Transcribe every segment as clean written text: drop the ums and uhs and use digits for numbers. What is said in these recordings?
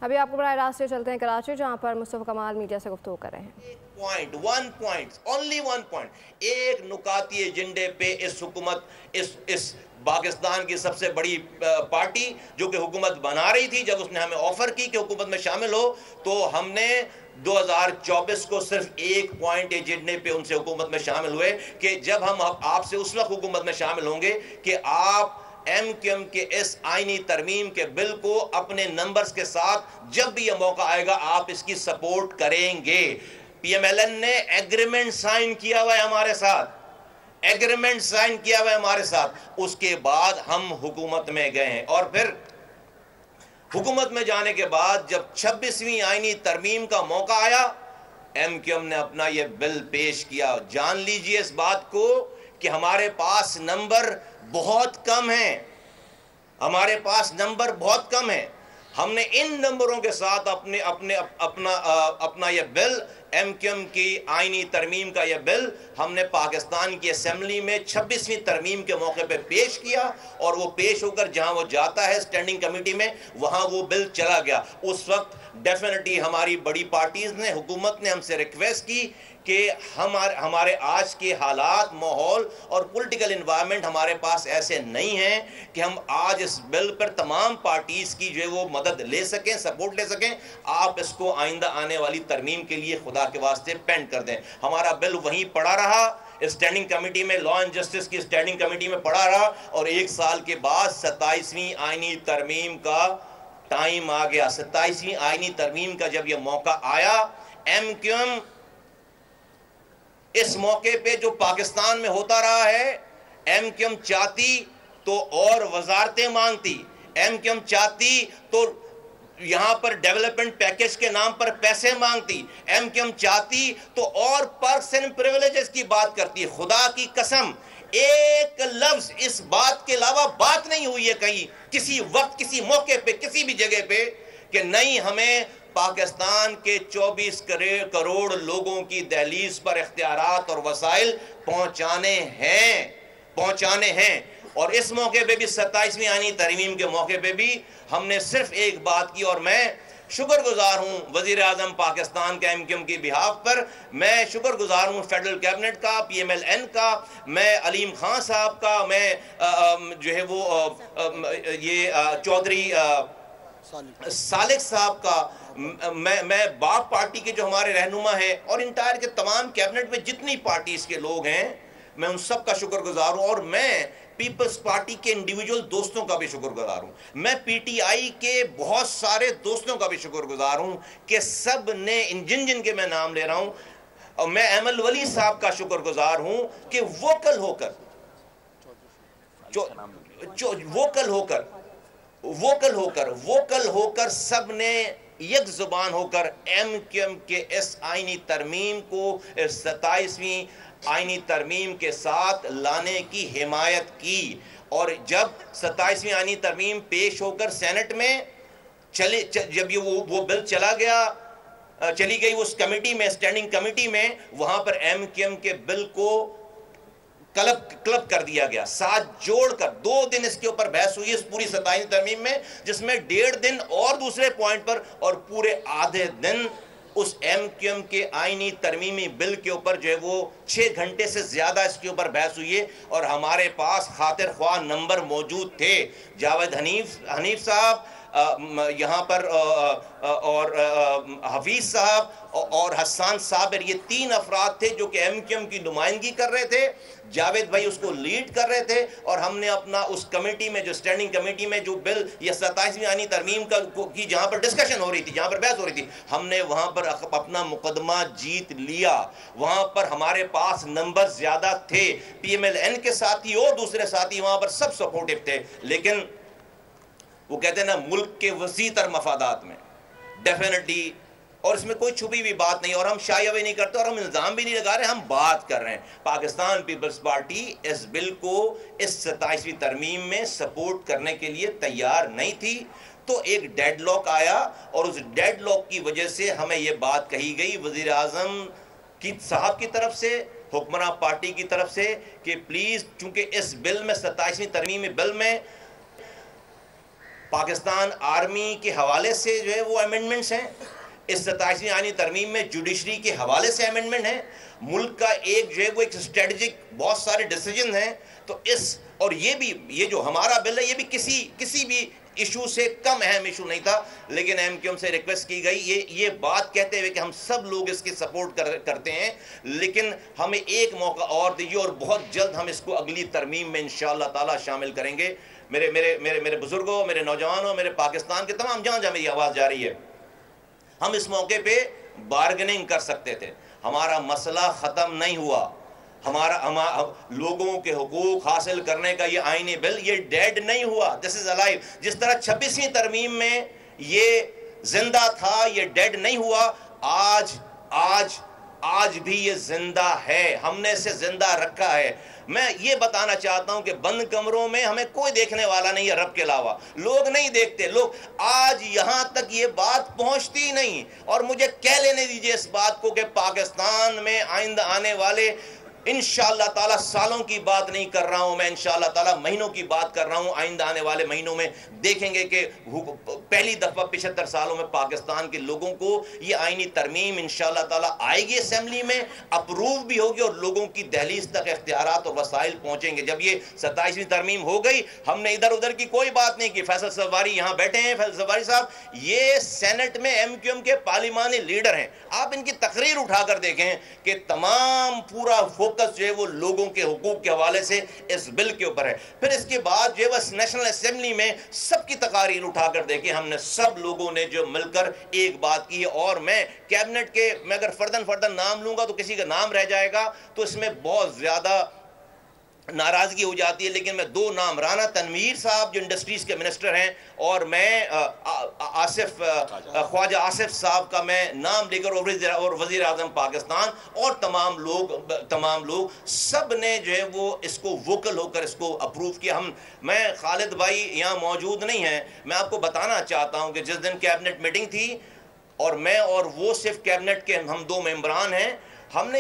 ابھی آپ کو براہ راست سے چلتے ہیں کراچی، جہاں پر مصطفیٰ کمال میڈیا سے گفتگو کر رہے ہیں۔ ایک نکاتی ایجنڈے پہ اس حکومت اس پاکستان کی سب سے بڑی پارٹی جو کہ حکومت بنا رہی تھی، جب اس نے ہمیں آفر کی کہ حکومت میں شامل ہو، تو ہم نے 2024 کو صرف ایک پوائنٹ ایجنڈے پہ ان سے حکومت میں شامل ہوئے کہ جب ہم آپ سے اس وقت حکومت میں شامل ہوں گے کہ آپ ایم کیو ایم کے اس آئینی ترمیم کے بل کو اپنے نمبرز کے ساتھ جب بھی یہ موقع آئے گا آپ اس کی سپورٹ کریں گے۔ پی ایم ایل این نے ایگریمنٹ سائن کیا ہوا ہے ہمارے ساتھ، ایگریمنٹ سائن کیا ہوا ہے ہمارے ساتھ، اس کے بعد ہم حکومت میں گئے ہیں۔ اور پھر حکومت میں جانے کے بعد جب 26ویں آئینی ترمیم کا موقع آیا، ایم کیو ایم نے اپنا یہ بل پیش کیا۔ جان لیجئے اس بات کو کہ ہمارے پاس نمبر بہت کم ہیں، ہمارے پاس نمبر بہت کم ہیں۔ ہم نے ان نمبروں کے ساتھ اپنا یہ بل، ایم کیو ایم کی آئینی ترمیم کا یہ بل ہم نے پاکستان کی اسمبلی میں 26ویں ترمیم کے موقع پہ پیش کیا، اور وہ پیش ہو کر جہاں وہ جاتا ہے اسٹینڈنگ کمیٹی میں، وہاں وہ بل چلا گیا۔ اس وقت ڈیفینیٹلی ہماری بڑی پارٹیز نے، حکومت نے ہم سے ریکویسٹ کی کہ ہمارے آج کے حالات، ماحول اور پولیٹیکل انوائرمنٹ ہمارے پاس ایسے نہیں ہیں کہ ہم آج اس بل پر تمام پارٹیز کی جو ہے وہ مدد لے سکیں، سپورٹ لے سکیں۔ آپ اس کو آئندہ آنے والی ترمیم کے لیے خدا کے واسطے پینڈ کر دیں۔ ہمارا بل وہیں پڑا رہا اسٹینڈنگ کمیٹی میں، لا اینڈ جسٹس کی اسٹینڈنگ کمیٹی میں پڑا رہا، اور ایک سال کے بعد 27ویں آئینی ترمیم کا ٹائم آ گیا۔ 27ویں آئینی ترمیم کا جب یہ موقع آیا، ایم کیو ایم اس موقع پہ جو پاکستان میں ہوتا رہا ہے، ایم کیو ایم چاہتی تو اور وزارتیں مانگتی، ایم کیو ایم چاہتی تو یہاں پر ڈیولپمنٹ پیکج کے نام پر پیسے مانگتی، ایم کیو ایم چاہتی تو اور پرکس اینڈ پریویلیجز کی بات کرتی۔ خدا کی قسم ایک لفظ اس بات کے علاوہ بات نہیں ہوئی ہے کہیں، کسی وقت، کسی موقع پہ، کسی بھی جگہ پہ، کہ نہیں ہمیں پاکستان کے 24 کروڑ لوگوں کی دہلیز پر اختیارات اور وسائل پہنچانے ہیں۔ اور اس موقع پہ بھی 27ویں آئینی ترمیم کے موقع پہ بھی ہم نے صرف ایک بات کی، اور میں شکر گزار ہوں وزیر اعظم پاکستان کا ایم کیو ایم کی بہاف پر، میں شکر گزار ہوں فیڈرل کیبنٹ کا، پی ایم ایل این کا، میں علیم خان صاحب کا، میں جو ہے وہ یہ چودھری سالک صاحب کا، میں باپ پارٹی کے جو ہمارے رہنما ہیں، اور انٹائر کے تمام کیبنٹ میں جتنی پارٹیز کے لوگ ہیں، میں ان سب کا شکر گزار ہوں، اور میں پیپلز پارٹی کے انڈیویجول دوستوں کا بھی شکر گزار ہوں، میں پی ٹی آئی کے بہت سارے دوستوں کا بھی شکر گزار ہوں کہ سب نے جن کے میں نام لے رہا ہوں، اور میں احمد ولی صاحب کا شکر گزار ہوں کہ ووکل ہو کر سب نے یک زبان ہو کر ایم کیو ایم کے اس آئینی ترمیم کو 27ویں آئینی ترمیم کے ساتھ لانے کی حمایت کی۔ اور جب 27ویں آئینی ترمیم پیش ہو کر سینٹ میں جب وہ بل چلی گئی اس کمیٹی میں، اسٹینڈنگ کمیٹی میں، وہاں پر ایم کیو ایم کے بل کو کلب کر دیا گیا، ساتھ جوڑ کر 2 دن اس کے اوپر بحث ہوئی اس پوری 27ویں ترمیم میں، جس میں 1.5 دن اور دوسرے پوائنٹ پر، اور پورے آدھے دن اس ایم کیو ایم کے آئینی ترمیمی بل کے اوپر جو ہے وہ 6 گھنٹے سے زیادہ اس کے اوپر بحث ہوئی ہے، اور ہمارے پاس خاطر خواہ نمبر موجود تھے۔ جاوید حنیف صاحب یہاں پر، اور حفیظ صاحب اور حسان صابر، یہ 3 افراد تھے جو کہ ایم کیو ایم کی نمائندگی کر رہے تھے۔ جاوید بھائی اس کو لیڈ کر رہے تھے، اور ہم نے اپنا اس کمیٹی میں، جو اسٹینڈنگ کمیٹی میں جو بل یہ 27ویں آئینی ترمیم کی جہاں پر ڈسکشن ہو رہی تھی، جہاں پر بحث ہو رہی تھی، ہم نے وہاں پر اپنا مقدمہ جیت لیا۔ وہاں پر ہمارے پاس نمبر زیادہ تھے، پی ایم ایل این کے ساتھی اور دوسرے ساتھی وہاں پر سب سپورٹیو تھے، لیکن وہ کہتے ہیں نا ملک کے وسیع تر مفادات میں ڈیفینیٹلی، اور اس میں کوئی چھپی بھی بات نہیں، اور ہم شائع ہوئے نہیں کرتے، اور ہم الزام بھی نہیں لگا رہے، ہم بات کر رہے ہیں۔ پاکستان پیپلز پارٹی اس بل کو اس 27ویں ترمیم میں سپورٹ کرنے کے لیے تیار نہیں تھی، تو ایک ڈیڈ لاک آیا، اور اس ڈیڈ لاک کی وجہ سے ہمیں یہ بات کہی گئی وزیر اعظم صاحب کی طرف سے، حکمراں پارٹی کی طرف سے، کہ پلیز چونکہ اس بل میں 27ویں ترمیمی بل میں پاکستان آرمی کے حوالے سے جو ہے وہ امینڈمنٹس ہیں، اس 27ویں آئینی ترمیم میں جوڈیشری کے حوالے سے امینڈمنٹ ہیں، ملک کا ایک جو ہے وہ ایک اسٹریٹجک بہت سارے ڈیسیجن ہیں. تو اور یہ جو ہمارا بل ہے یہ بھی کسی بھی ایشو سے کم اہم ایشو نہیں تھا، لیکن ایم کیو ایم سے ریکویسٹ کی گئی یہ بات کہتے ہوئے کہ ہم سب لوگ اس کی سپورٹ کرتے ہیں، لیکن ہمیں ایک موقع اور دیجیے اور بہت جلد ہم اس کو اگلی ترمیم میں انشاءاللہ تعالی شامل کریں گے. میرے بزرگوں، میرے نوجوانوں، میرے پاکستان کے تمام جہاں میری آواز جا رہی ہے، ہم اس موقع پہ بارگننگ کر سکتے تھے. ہمارا مسئلہ ختم نہیں ہوا، لوگوں کے حقوق حاصل کرنے کا یہ آئینی بل یہ ڈیڈ نہیں ہوا. دس از الائیو. جس طرح 26ویں ترمیم میں یہ زندہ تھا، یہ ڈیڈ نہیں ہوا. آج بھی یہ زندہ ہے، ہم نے اسے زندہ رکھا ہے. میں یہ بتانا چاہتا ہوں کہ بند کمروں میں ہمیں کوئی دیکھنے والا نہیں ہے رب کے علاوہ. لوگ نہیں دیکھتے، لوگ آج یہاں تک یہ بات پہنچتی نہیں. اور مجھے کہہ لینے دیجئے اس بات کو کہ پاکستان میں آئندہ آنے والے انشاءاللہ تعالیٰ سالوں کی بات نہیں کر رہا ہوں میں، انشاءاللہ تعالیٰ مہینوں کی بات کر رہا ہوں. آئندہ آنے والے مہینوں میں دیکھیں گے کہ پہلی دفعہ 75 سالوں میں پاکستان کے لوگوں کو یہ آئینی ترمیم انشاءاللہ تعالیٰ آئے گی اسمبلی میں، اپروو بھی ہوگی اور لوگوں کی دہلیز تک اختیارات اور وسائل پہنچیں گے. جب یہ 27ویں ترمیم ہو گئی، ہم نے ادھر ادھر کی کوئی بات نہیں کی. فیصل سواری یہاں بیٹھے ہیں، فیصل سواری صاحب یہ سینٹ میں ایم کیو ایم کے پارلیمانی لیڈر ہیں. آپ ان کی تقریر اٹھا کر دیکھیں کہ تمام پورا فوکس جو ہے وہ لوگوں کے حقوق کے حوالے سے اس بل کے اوپر ہے. پھر اس کے بعد جو ہے وہ نیشنل اسمبلی میں سب کی تقاریر اٹھا کر دیکھیں، ہم نے سب لوگوں نے جو مل کر ایک بات کی ہے. اور میں کیبنٹ کے میں اگر فردن نام لوں گا تو کسی کا نام رہ جائے گا تو اس میں بہت زیادہ ناراضگی ہو جاتی ہے، لیکن میں دو نام، رانا تنویر صاحب جو انڈسٹریز کے منسٹر ہیں، اور میں خواجہ آصف صاحب کا میں نام لے کر، اور وزیر اعظم پاکستان اور تمام لوگ سب نے جو ہے وہ اس کو ووکل ہو کر اس کو اپروو کیا. میں خالد بھائی یہاں موجود نہیں ہیں، میں آپ کو بتانا چاہتا ہوں کہ جس دن کیبنٹ میٹنگ تھی اور میں اور وہ صرف کیبنٹ کے ہم دو ممبران ہیں، ہم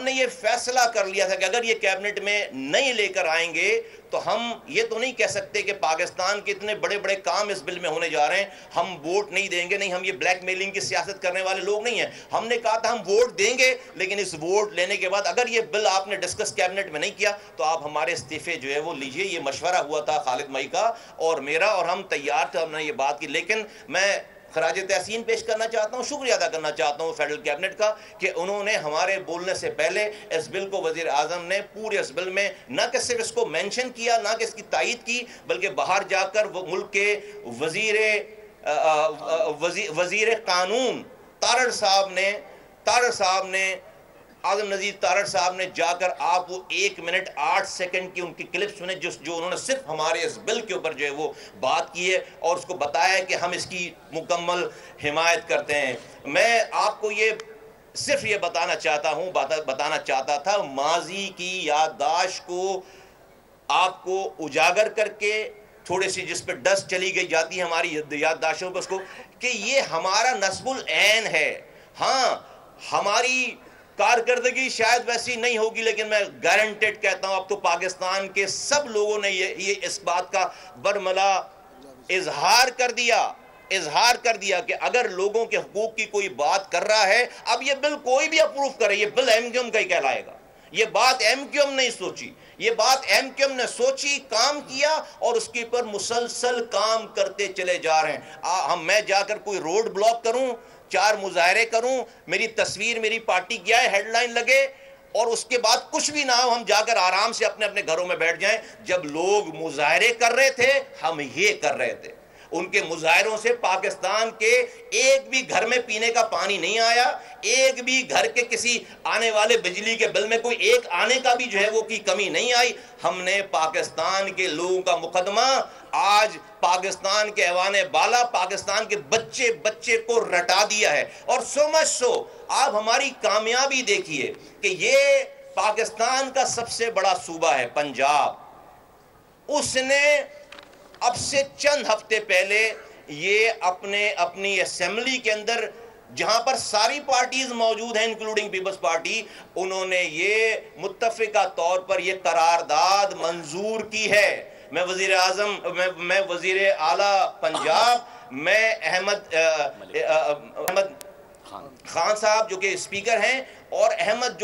نے یہ فیصلہ کر لیا تھا کہ اگر یہ کیبنٹ میں نہیں لے کر آئیں گے تو ہم یہ تو نہیں کہہ سکتے کہ پاکستان کے اتنے بڑے بڑے کام اس بل میں ہونے جا رہے ہیں، ہم ووٹ نہیں دیں گے. نہیں، ہم یہ بلیک میلنگ کی سیاست کرنے والے لوگ نہیں ہیں. ہم نے کہا تھا ہم ووٹ دیں گے، لیکن اس ووٹ لینے کے بعد اگر یہ بل آپ نے ڈسکس کیبنٹ میں نہیں کیا تو آپ ہمارے استعفے جو ہے وہ لیجئے. یہ مشورہ ہوا تھا خالد مئی کا اور میرا، اور ہم تیار تھے، ہم نے یہ بات کی. لیکن میں خراج تحسین پیش کرنا چاہتا ہوں، شکریہ ادا کرنا چاہتا ہوں فیڈرل کیبنٹ کا کہ انہوں نے ہمارے بولنے سے پہلے اس بل کو، وزیر اعظم نے پورے اس بل میں نہ کہ صرف اس کو مینشن کیا، نہ کہ اس کی تائید کی، بلکہ باہر جا کر وہ ملک کے وزیر قانون تارڑ صاحب نے اعظم نذیر تارڑ صاحب نے جا کر، آپ وہ 1 منٹ 8 سیکنڈ کی ان کی کلپ سنیں جو انہوں نے صرف ہمارے اس بل کے اوپر جو ہے وہ بات کی ہے اور اس کو بتایا کہ ہم اس کی مکمل حمایت کرتے ہیں. میں آپ کو صرف یہ بتانا چاہتا تھا ماضی کی یادداشت کو آپ کو اجاگر کر کے، تھوڑی سی جس پہ ڈسٹ چلی گئی جاتی ہے ہماری یادداشتوں پر، اس کو کہ یہ ہمارا نصب العین ہے. ہاں، ہماری کارکردگی شاید ویسی نہیں ہوگی، لیکن میں گارنٹیڈ کہتا ہوں اب تو پاکستان کے سب لوگوں نے یہ اس بات کا برملا اظہار کر دیا کہ اگر لوگوں کے حقوق کی کوئی بات کر رہا ہے، اب یہ بل کوئی بھی اپروو کرے، یہ بل ایم کیو ایم کا ہی کہلائے گا. یہ بات ایم کیو ایم نہیں سوچی، یہ بات ایم کیو ایم نے سوچی، کام کیا اور اس کے پر مسلسل کام کرتے چلے جا رہے ہیں. میں جا کر کوئی روڈ بلاک کروں، 4 مظاہرے کروں، میری تصویر میری پارٹی کیا ہے ہیڈ لائن لگے اور اس کے بعد کچھ بھی نہ ہو، ہم جا کر آرام سے اپنے گھروں میں بیٹھ جائیں. جب لوگ مظاہرے کر رہے تھے ہم یہ کر رہے تھے. ان کے مظاہروں سے پاکستان کے ایک بھی گھر میں پینے کا پانی نہیں آیا، ایک بھی گھر کے کسی آنے والے بجلی کے بل میں کوئی ایک آنے کا بھی جو ہے وہ کی کمی نہیں آئی. ہم نے پاکستان کے لوگوں کا مقدمہ آج پاکستان کے ایوان بالا، پاکستان کے بچے کو رٹا دیا ہے. اور سو مچ سو آپ ہماری کامیابی دیکھیے کہ یہ پاکستان کا سب سے بڑا صوبہ ہے پنجاب، اس نے اب سے چند ہفتے پہلے یہ اپنی اسمبلی کے اندر جہاں پر ساری پارٹیز موجود ہیں انکلوڈنگ پیپلز پارٹی، انہوں نے یہ متفقہ طور پر یہ قرارداد منظور کی ہے میں وزیر اعظم میں وزیر اعلیٰ پنجاب میں احمد خان صاحب جو کہ اسپیکر ہیں اور احمد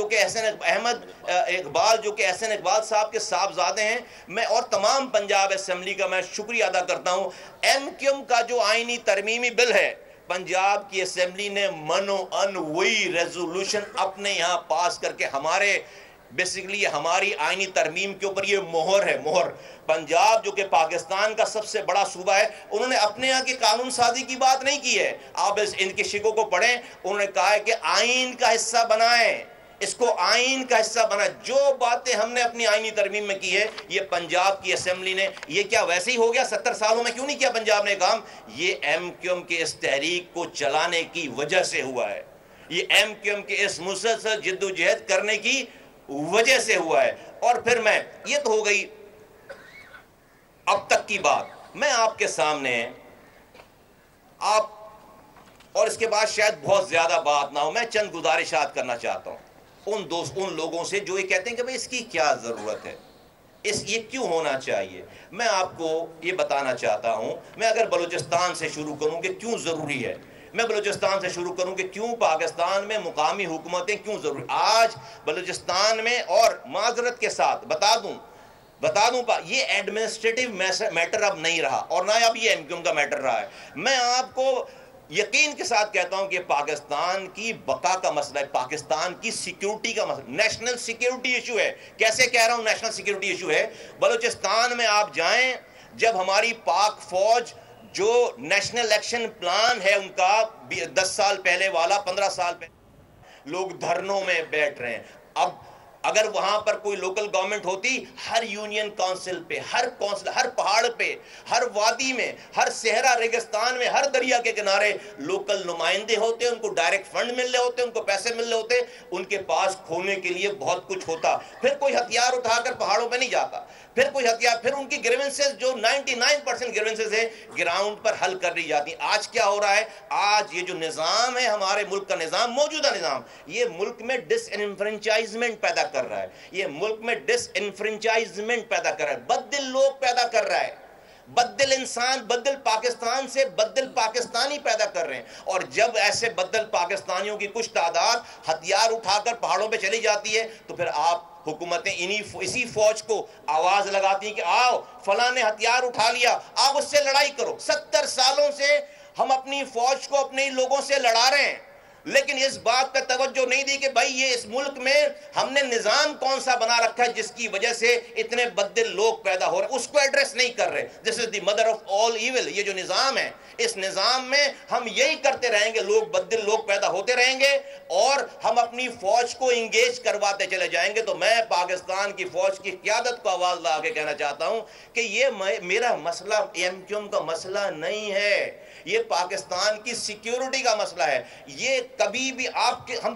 اقبال جو کہ احسن اقبال صاحب کے صاحبزادے ہیں، میں اور تمام پنجاب اسمبلی کا میں شکریہ ادا کرتا ہوں۔ ایم کیو ایم کا جو آئینی ترمیمی بل ہے، پنجاب کی اسمبلی نے منو ان وہی ریزولوشن اپنے یہاں پاس کر کے بیسیکلی ہماری آئینی ترمیم کے اوپر یہ مہر ہے، مہر۔ پنجاب جو کہ پاکستان کا سب سے بڑا صوبہ ہے، انہوں نے اپنے یہاں کی قانون سازی کی بات نہیں کی ہے۔ آپ ان کے شکوں کو پڑھیں، انہوں نے کہا ہے کہ آئین کا حصہ بنائیں، اس کو آئین کا حصہ بنائیں۔ جو باتیں ہم نے اپنی آئینی ترمیم میں کی ہے، یہ پنجاب کی اسمبلی نے، یہ کیا ویسے ہی ہو گیا؟ 70 سالوں میں کیوں نہیں کیا پنجاب نے کام؟ یہ ایم کیو ایم کے اس تحریک کو چلانے کی وجہ سے ہوا ہے، یہ ایم کیو ایم کے اس مسلسل جد و جہد کرنے کی وجہ سے ہوا ہے۔ اور پھر یہ تو ہو گئی اب تک کی بات۔ میں آپ کے سامنے اور اس کے بعد شاید بہت زیادہ بات نہ ہو، میں چند گزارشات کرنا چاہتا ہوں ان لوگوں سے جو یہ کہتے ہیں کہ بھئی اس کی کیا ضرورت ہے، یہ کیوں ہونا چاہیے۔ میں آپ کو یہ بتانا چاہتا ہوں، میں اگر بلوچستان سے شروع کروں کہ کیوں ضروری ہے، میں بلوچستان سے شروع کروں کہ کیوں پاکستان میں مقامی حکومتیں کیوں ضروری۔ آج بلوچستان میں، اور معذرت کے ساتھ بتا دوں یہ ایڈمنسٹریٹو میٹر اب نہیں رہا، اور نہ اب یہ ایم کیو ایم کا میٹر رہا ہے۔ میں آپ کو یقین کے ساتھ کہتا ہوں کہ پاکستان کی بقا کا مسئلہ ہے، پاکستان کی سیکیورٹی کا مسئلہ، نیشنل سیکیورٹی ایشو ہے۔ کیسے کہہ رہا ہوں نیشنل سیکیورٹی ایشو ہے؟ بلوچستان میں آپ جائیں، جب ہماری پاک فوج جو نیشنل ایکشن پلان ہے ان کا 10 سال پہلے والا، 15 سال پہلے، لوگ دھرنوں میں بیٹھ رہے ہیں۔ اب اگر وہاں پر کوئی لوکل گورنمنٹ ہوتی، ہر یونین کونسل پہ، ہر پہاڑ پہ، ہر وادی میں، ہر صحرا ریگستان میں، ہر دریا کے کنارے لوکل نمائندے ہوتے، ان کو ڈائریکٹ فنڈ مل رہے ہوتے، ان کو پیسے مل رہے ہوتے، ان کے پاس کھونے کے لیے بہت کچھ ہوتا۔ پھر کوئی ہتھیار اٹھا کر پہاڑوں پہ نہیں جاتا، پھر ان کی گریونسز جو 99% گریونسز ہیں گراؤنڈ پر حل کر لی جاتی ہیں۔ آج کیا ہو رہا ہے؟ آج یہ جو نظام ہے، ہمارے ملک کا نظام، موجودہ نظام، یہ ملک میں ڈس انفرنچائزمنٹ پیدا کر رہا ہے، یہ ملک میں ڈس انفرنچائزمنٹ پیدا کر رہا ہے، بدل لوگ پیدا کر رہا ہے، بدل انسان، بدل پاکستان سے بدل پاکستانی پیدا کر رہے ہیں۔ اور جب ایسے بدل پاکستانیوں کی کچھ تعداد ہتھیار اٹھا کر پہاڑوں پہ چلی جاتی ہے، تو پھر آپ حکومتیں اسی فوج کو آواز لگاتی ہیں کہ آؤ فلاں نے ہتھیار اٹھا لیا، آپ اس سے لڑائی کرو۔ 70 سالوں سے ہم اپنی فوج کو اپنے لوگوں سے لڑا رہے ہیں، لیکن اس بات کا توجہ نہیں دی کہ بھائی یہ اس ملک میں ہم نے نظام کون سا بنا رکھا ہے جس کی وجہ سے اتنے بدل لوگ پیدا ہو رہے ہیں، اس کو ایڈریس نہیں کر رہے۔ This is the mother of all evil. یہ جو نظام ہے، اس نظام میں ہم یہی کرتے رہیں گے، بدل لوگ پیدا ہوتے رہیں گے اور ہم اپنی فوج کو انگیج کرواتے چلے جائیں گے۔ تو میں پاکستان کی فوج کی قیادت کو آواز لگا کے کہنا چاہتا ہوں کہ یہ میرا مسئلہ ایم کیو ایم کا مسئلہ نہیں ہے، یہ پاکستان کی سیکیورٹی کا مسئلہ ہے۔ یہ کبھی بھی ہم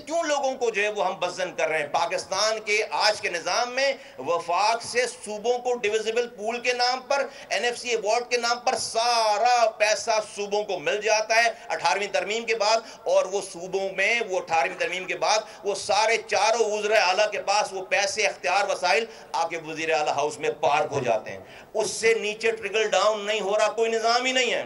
کیوں لوگوں کو جو ہے وہ ہم بزن کر رہے ہیں؟ پاکستان کے آج کے نظام میں وفاق سے صوبوں کو ڈویزیبل پول کے نام پر، این ایف سی ایوارڈ کے نام پر سارا پیسہ صوبوں کو مل جاتا ہے 18ویں ترمیم کے بعد، اور وہ صوبوں میں وہ 18ویں ترمیم کے بعد وہ سارے چاروں وزراء اعلیٰ کے پاس وہ پیسے، اختیار، وسائل آ کے وزیر اعلیٰ ہاؤس میں پارک ہو جاتے ہیں۔ اس سے نیچے ٹرکل ڈاؤن نہیں ہو رہا، کوئی نظام ہی نہیں ہے،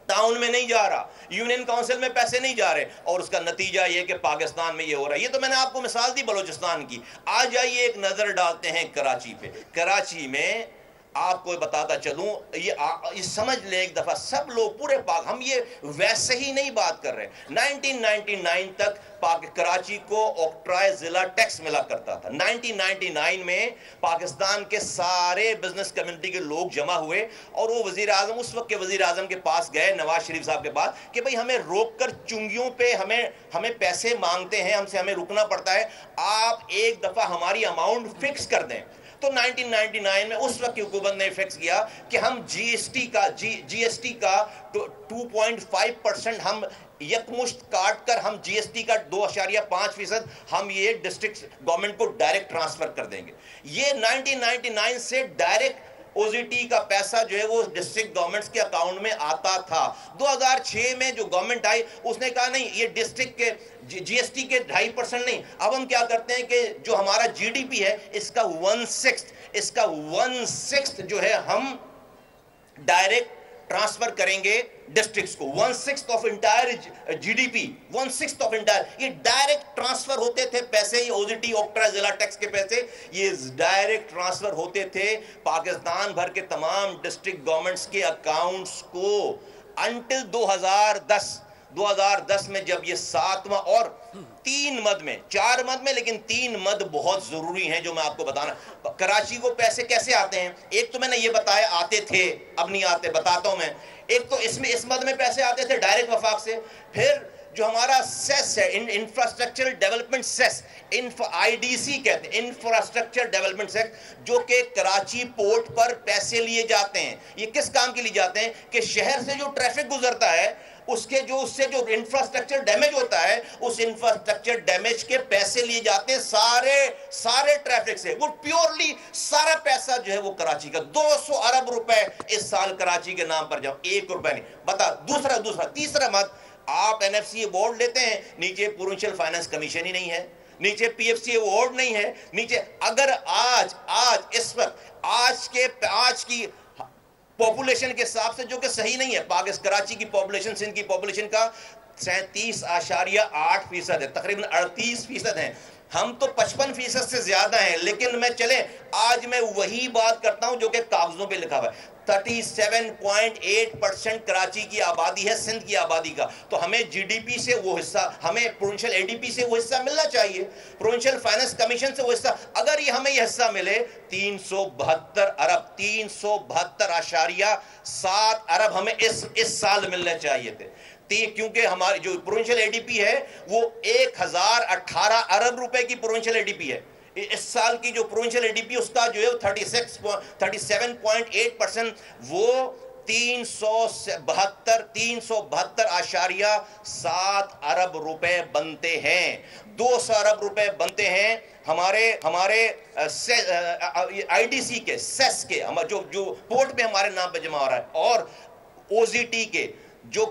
ٹاؤن میں نہیں جا رہا، یونین کونسل میں پیسے نہیں جا رہے، اور اس کا نتیجہ یہ کہ پاکستان میں یہ ہو رہا ہے۔ یہ تو میں نے آپ کو مثال دی بلوچستان کی۔ آ جائیے ایک نظر ڈالتے ہیں کراچی پہ۔ کراچی میں آپ کو بتاتا چلوں، یہ سمجھ لیں ایک دفعہ سب لوگ پورے ہم یہ ویسے ہی نہیں بات کر رہے۔ 1999 تک کراچی کو اوکٹرائے ضلع ٹیکس ملا کرتا تھا۔ 1999 میں پاکستان کے سارے بزنس کمیونٹی کے لوگ جمع ہوئے اور وہ وزیر اعظم، اس وقت کے وزیر اعظم کے پاس گئے، نواز شریف صاحب کے پاس، کہ بھئی ہمیں روک کر چنگیوں پہ ہمیں پیسے مانگتے ہیں، ہمیں رکنا پڑتا ہے، آپ ایک دفعہ ہماری اماؤنٹ فکس کر دیں۔ تو 1999 میں اس وقت کی حکومت نے فکس کیا کہ ہم جی ایس ٹی کا 2.5% ہم یکمشت کاٹ کر ہم جی ایس ٹی کا 2.5% ہم یہ ڈسٹرکٹ گورنمنٹ کو ڈائریکٹ ٹرانسفر کر دیں گے۔ یہ 1999 سے ڈائریکٹ OZT کا پیسہ جو ہے وہ ڈسٹرکٹ گورنمنٹس کے اکاؤنٹ میں آتا تھا. 2006 میں جو گورنمنٹ آئی اس نے کہا نہیں یہ ڈسٹرکٹ کے GST کے 2.5% نہیں. اب ہم کیا کرتے ہیں کہ جو ہمارا GDP ہے اس کا 1/6 جو ہے ہم ڈائریکٹ ٹرانسفر کریں گے ڈسٹرکٹس کو. 1/6 of entire GDP 1/6 of entire یہ ڈائریکٹ ٹرانسفر ہوتے تھے پیسے. یہ OZT اوکٹرا ضلع ٹیکس کے پیسے یہ ڈائریکٹ ٹرانسفر ہوتے تھے پاکستان بھر کے تمام ڈسٹرکٹ گورنمنٹس کے اکاؤنٹس کو انٹل 2010 میں جب یہ 7واں اور 3 مد میں 4 مد میں لیکن 3 مد بہت ضروری ہیں جو میں آپ کو بتانا. کراچی کو پیسے کیسے آتے ہیں؟ ایک تو میں نے یہ بتایا آتے تھے, اب نہیں آتے, بتاتا ہوں میں. ایک تو اس مد میں پیسے آتے تھے ڈائریکٹ وفاق سے. پھر جو ہمارا سیس ہے انفراسٹرکچر ڈیولپمنٹ سیس IDC کہتے ہیں انفراسٹرکچر ڈیولپمنٹ سیس, جو کہ کراچی پورٹ پر پیسے لیے جاتے ہیں. یہ کس کام کے لیے جاتے ہیں کہ شہر سے جو ٹریفک گزرتا ہے اس سے جو انفراسٹرکچر ڈیمیج ہوتا ہے اس انفراسٹرکچر ڈیمیج کے پیسے لیے جاتے ہیں سارے ٹریفک سے. وہ پیورلی سارا پیسہ جو ہے وہ کراچی کا 200 ارب روپے اس سال کراچی کے نام پر جاؤ, 1 روپے نہیں. بتا تیسرا مت آپ NFC ایوارڈ لیتے ہیں, نیچے پروونشل فائنانس کمیشن ہی نہیں ہے, نیچے PFC ایوارڈ نہیں ہے, نیچے اگر آج اس وقت آج کی پاپولیشن کے حساب سے جو کہ صحیح نہیں ہے, کراچی کی پاپولیشن سندھ کی پاپولیشن کا 37.8% ہے, تقریباً 38% ہیں. ہم تو 55% سے زیادہ ہیں. لیکن آج میں وہی بات کرتا ہوں جو کہ کاغذوں پہ لکھا ہوا ہے. 37.8% کراچی کی آبادی ہے سندھ کی آبادی کا. تو ہمیں GDP سے وہ حصہ, ہمیں پروونشل ADP سے وہ حصہ ملنا چاہیے, پروونشل فائنانس کمیشن سے وہ حصہ. اگر ہمیں یہ حصہ ملے 372.7 ارب ہمیں اس سال ملنے چاہیے تھے, کیونکہ ہماری جو پروونشل ADP ہے وہ 1018 ارب روپے کی پروونشل ADP ہے. اس سال کی جو پروونشل ADP اس کا جو ہے 37.8% وہ 372.7 ارب روپے بنتے ہیں. 200 ارب روپے بنتے ہیں ہمارے IDC کے سیس کے جو پورٹ میں ہمارے نام پہ جمع ہو رہا ہے, اور OZT کے جو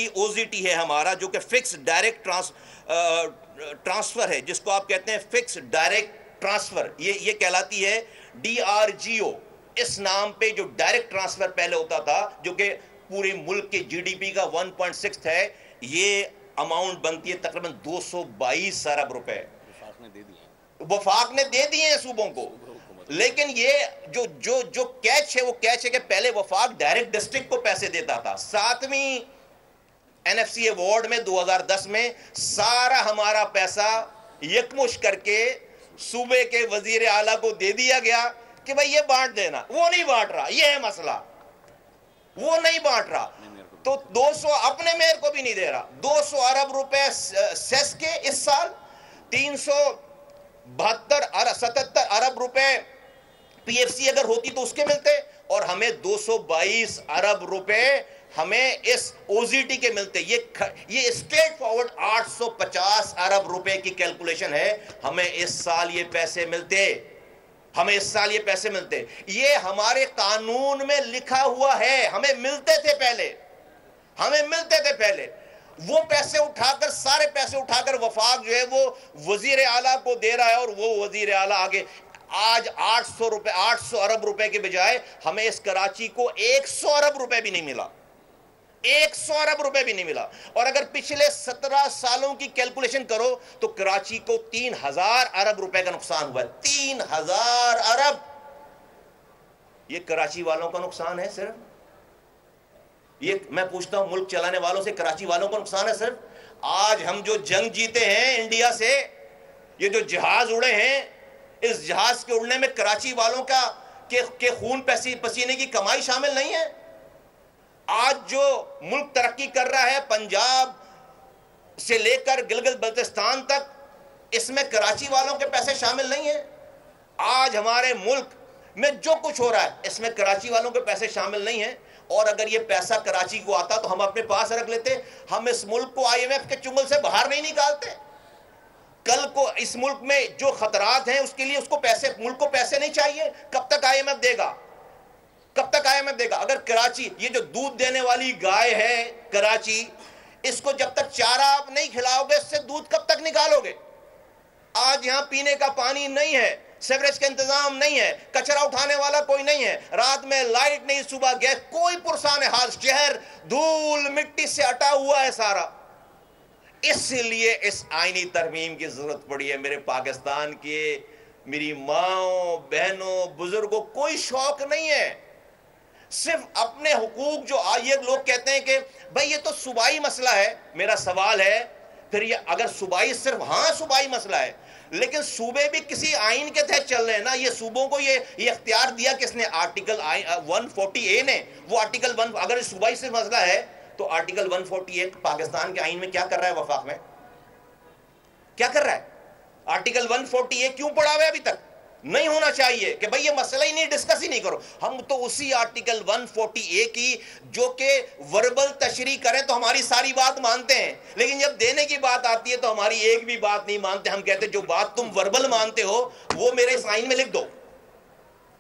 OZT ہے ہمارا جو کہ فکس ڈائریکٹ ٹرانسفر ہے, جس کو آپ کہتے ہیں فکس ڈائریکٹ ٹرانسفر. یہ کہلاتی ہے DRGO. اس نام پہ جو ڈائریکٹ ٹرانسفر پہلے ہوتا تھا جو کہ پورے ملک کے GDP کا 1.6 ہے, یہ اماؤنٹ بنتی ہے تقریباً 222 ارب روپے. وفاق نے دے دیے ہیں صوبوں کو. لیکن یہ جو کیچ ہے وہ کیچ ہے کہ پہلے وفاق ڈائریکٹ ڈسٹرکٹ کو پیسے دیتا تھا. 7ویں NFC ایوارڈ میں 2010 میں سارا ہمارا پیسہ یکمش کر کے صوبے کے وزیر اعلیٰ کو دے دیا گیا کہ بھئی یہ بانٹ دینا. وہ نہیں بانٹ رہا, یہ ہے مسئلہ, وہ نہیں بانٹ رہا. تو 200 اپنے مہر کو بھی نہیں دے رہا. 200 ارب روپے سیس کے اس سال, 377 ارب روپے PFC اگر ہوتی تو اس کے ملتے, اور ہمیں 222 ارب روپے ہمیں اس OZT کے ملتے. یہ اسٹریٹ فارورڈ 850 ارب روپے کی کیلکولیشن ہے. ہمیں اس سال یہ پیسے ملتے. یہ ہمارے قانون میں لکھا ہوا ہے. ہمیں ملتے تھے پہلے. وہ پیسے اٹھا کر سارے پیسے اٹھا کر وفاق جو ہے وہ وزیر اعلیٰ کو دے رہا ہے, اور وہ وزیر اعلیٰ آگے آج 800 ارب روپے کے بجائے ہمیں اس کراچی کو 100 ارب روپے بھی نہیں ملا. 100 ارب روپے بھی نہیں ملا. اور اگر پچھلے 17 سالوں کی کیلکولیشن کرو تو کراچی کو 3000 ارب روپے کا نقصان ہوا ہے. 3000 ارب یہ کراچی والوں کا نقصان ہے صرف. یہ میں پوچھتا ہوں ملک چلانے والوں سے, کراچی والوں کا نقصان ہے صرف. آج ہم جو جنگ جیتے ہیں انڈیا سے, یہ جو جہاز اڑے ہیں, اس جہاز کے اڑنے میں کراچی والوں کے خون پسینے کی کمائی شامل نہیں ہے. آج جو ملک ترقی کر رہا ہے پنجاب سے لے کر گلگت بلتستان تک, اس میں کراچی والوں کے پیسے شامل نہیں ہیں. آج ہمارے ملک میں جو کچھ ہو رہا ہے اس میں کراچی والوں کے پیسے شامل نہیں ہیں. اور اگر یہ پیسہ کراچی کو آتا تو ہم اپنے پاس رکھ لیتے. ہم اس ملک کو IMF کے چنگل سے باہر نہیں نکالتے. کل کو اس ملک میں جو خطرات ہیں اس کے لیے اس کو پیسے، ملک کو پیسے نہیں چاہیے؟ کب تک آئی ایم ایف دے گا؟ کب تک آئی ایم ایف دے گا؟ اگر کراچی، یہ جو دودھ دینے والی گائے ہے کراچی، اس کو جب تک چارہ آپ نہیں کھلاؤ گے اس سے دودھ کب تک نکالو گے؟ آج یہاں پینے کا پانی نہیں ہے، سیوریج کا انتظام نہیں ہے، کچرا اٹھانے والا کوئی نہیں ہے، رات میں لائٹ نہیں، صبح گیس، کوئی پرسان حال، شہر دھول مٹی سے اٹا ہوا ہے سارا۔ اس لیے اس آئینی ترمیم کی ضرورت پڑی ہے۔ میرے پاکستان کے میری ماؤں بہنوں بزرگوں کوئی شوق نہیں ہے، صرف اپنے حقوق جو یہ لوگ کہتے ہیں کہ بھئی یہ تو صوبائی مسئلہ ہے۔ میرا سوال ہے پھر یہ اگر صوبائی صرف صوبائی مسئلہ ہے، لیکن صوبے بھی کسی آئین کے تحت چل رہے ہیں نا۔ یہ صوبوں کو یہ اختیار دیا کس نے؟ آرٹیکل 140A نے۔ وہ آرٹیکل 1، اگر صوبائی سے مسئلہ ہے تو آرٹیکل 140A پاکستان کے آئین میں کیا کر رہا ہے؟ وفاق میں کیا کر رہا ہے؟ آرٹیکل 140A کیوں پڑھا ہوا ہے ابھی تک؟ نہیں ہونا چاہیے کہ بھئی یہ مسئلہ ہی نہیں، ڈسکس ہی نہیں کرو۔ ہم تو اسی آرٹیکل 140A کی جو کہ وربل تشریح کریں تو ہماری ساری بات مانتے ہیں، لیکن جب دینے کی بات آتی ہے تو ہماری ایک بھی بات نہیں مانتے۔ ہم کہتے ہیں جو بات تم وربل مانتے ہو وہ میرے سائن میں لکھ دو۔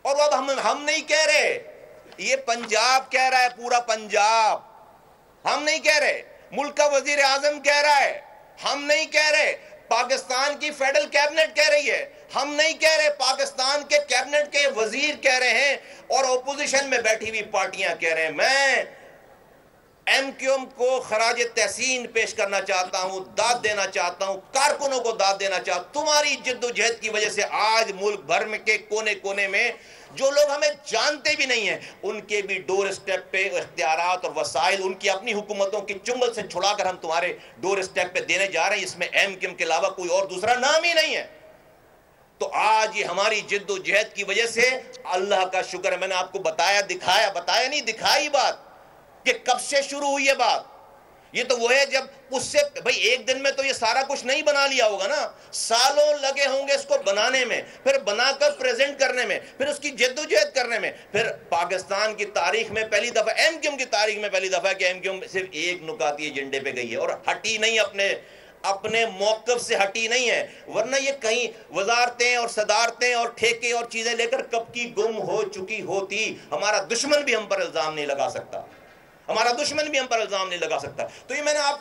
اور اب ہم نہیں کہہ رہے، یہ پنجاب کہہ رہا ہے، پورا پنجاب، ہم نہیں کہہ رہے، ملک کا وزیر اعظم کہہ رہا ہے، ہم نہیں کہہ رہے، پاکستان کی فیڈرل کیبنٹ کہہ رہی ہے، ہم نہیں کہہ رہے، پاکستان کے کیبنٹ کے وزیر کہہ رہے ہیں، اور اپوزیشن میں بیٹھی ہوئی پارٹیاں کہہ رہے ہیں۔ میں ایم کیو ایم کو خراج تحسین پیش کرنا چاہتا ہوں، داد دینا چاہتا ہوں، کارکنوں کو داد دینا چاہتا ہوں۔ تمہاری جد و جہد کی وجہ سے آج ملک بھر میں کے کونے کونے میں جو لوگ ہمیں جانتے بھی نہیں ہیں، ان کے بھی ڈور اسٹیپ پہ اختیارات اور وسائل ان کی اپنی حکومتوں کی چنگل سے چھڑا کر ہم تمہارے ڈور اسٹیپ پہ دینے جا رہے ہیں۔ اس میں ایم کیو ایم کے علاوہ کوئی اور دوسرا نام ہی نہیں ہے۔ تو آج یہ ہماری جد و جہد کی وجہ سے اللہ کا شکر ہے، میں نے آپ کو بتایا نہیں دکھائی بات کہ کب سے شروع ہوئی ہے بات۔ یہ تو وہ ہے جب اس سے بھئی ایک دن میں تو یہ سارا کچھ نہیں بنا لیا ہوگا نا، سالوں لگے ہوں گے اس کو بنانے میں، پھر بنا کر پریزنٹ کرنے میں، پھر اس کی جد و جہد کرنے میں۔ پھر پاکستان کی تاریخ میں پہلی دفعہ، ایم کیو ایم کی تاریخ میں پہلی دفعہ کہ ایم کیو ایم صرف ایک نکاتی ایجنڈے پہ گئی ہے اور ہٹی نہیں، اپنے موقف سے ہٹی نہیں ہے، ورنہ یہ کہیں وزارتیں اور صدارتیں اور ٹھیکے اور چیزیں لے کر کب کی گم ہو چکی ہوتی۔ ہمارا دشمن بھی ہم پر الزام نہیں لگا سکتا، ہمارا دشمن بھی ہم پر الزام نہیں لگا سکتا۔ تو یہ میں نے آپ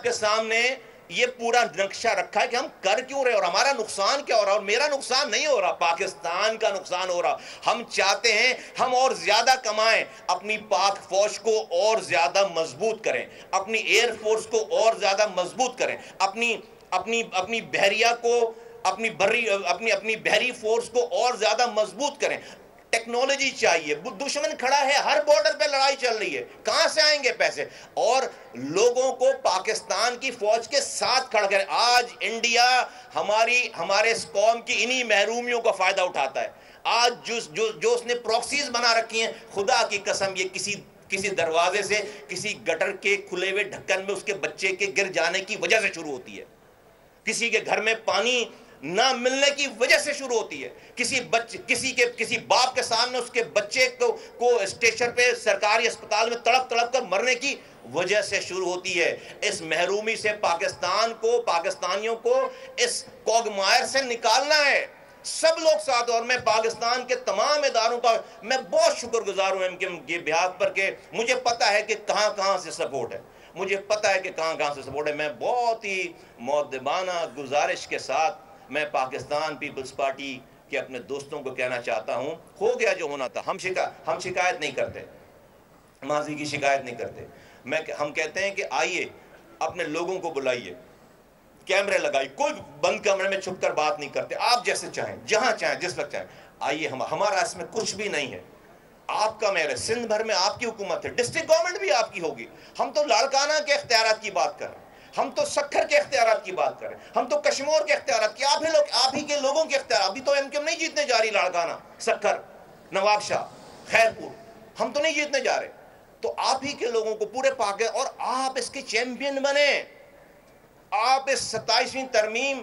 کے سامنے یہ پورا نقشہ رکھا ہے کہ ہم کر کیوں رہے اور ہمارا نقصان کیا ہو رہا، اور میرا نقصان نہیں ہو رہا، پاکستان کا نقصان ہو رہا۔ ہم چاہتے ہیں ہم اور زیادہ کمائیں، اپنی پاک فوج کو اور زیادہ مضبوط کریں، اپنی ایئر فورس کو اور زیادہ مضبوط کریں، اپنی بحریہ کو، اپنی بحری فورس کو اور زیادہ مضبوط کریں۔ ٹیکنالوجی چاہیے، دشمن کھڑا ہے، ہر بارڈر پہ لڑائی چل رہی ہے، کہاں سے آئیں گے پیسے؟ اور لوگوں کو پاکستان کی فوج کے ساتھ کھڑا کریں۔ آج انڈیا ہمارے اس قوم کی انہی محرومیوں کا فائدہ اٹھاتا ہے۔ آج جو اس نے پروکسیز بنا رکھی ہیں، خدا کی قسم یہ کسی دروازے سے، کسی گٹر کے کھلے ہوئے ڈھکن میں اس کے بچے کے گر جانے کی وجہ سے شروع ہوتی ہے، کسی کے گھر میں پانی نہ ملنے کی وجہ سے شروع ہوتی ہے، کسی باپ کے سامنے اس کے بچے کو اسٹیشن پہ سرکاری اسپتال میں تڑپ تڑپ کر مرنے کی وجہ سے شروع ہوتی ہے۔ اس محرومی سے پاکستانیوں کو اس کوگمائر سے نکالنا ہے۔ سب لوگ ساتھ، اور میں پاکستان کے تمام اداروں کا میں بہت شکر گزار ہوں ان کے بہات پر کہ مجھے پتہ ہے کہ کہاں سے سپورٹ ہے، مجھے پتہ ہے کہ کہاں سے سپورٹ ہے۔ میں بہت ہی مؤدبانہ گزارش کے ساتھ میں پاکستان پیپلز پارٹی کے اپنے دوستوں کو کہنا چاہتا ہوں، ہو گیا جو ہونا تھا۔ ہم شکایت نہیں کرتے، ماضی کی شکایت نہیں کرتے۔ ہم کہتے ہیں کہ آئیے اپنے لوگوں کو بلائیے، کیمرے لگائی، کوئی بند کمرے میں چھپ کر بات نہیں کرتے، آپ جیسے چاہیں، جہاں چاہیں، جس وقت چاہیں آئیے۔ ہمارا اس میں کچھ بھی نہیں ہے، آپ کا میرے سندھ بھر میں آپ کی حکومت ہے، ڈسٹرکٹ گورنمنٹ بھی آپ کی ہوگی۔ ہم تو لاڑکانہ کے اختیارات کی بات کر رہے ہیں، ہم تو سکھر کے اختیارات کی بات کریں، ہم تو کشمور کے اختیارات کی، آپ ہی کے لوگوں کے اختیارات۔ ابھی تو ایم کیو ایم نہیں جیتنے جا رہی لاڑکانہ، سکھر، نواب شاہ، خیرپور، ہم تو نہیں جیتنے جا رہے۔ تو آپ ہی کے لوگوں کو پورے اور آپ اس کے چیمپئن بنیں۔ آپ اس 27ویں ترمیم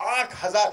8,000।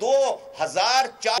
2,004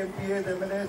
MPA, MLA,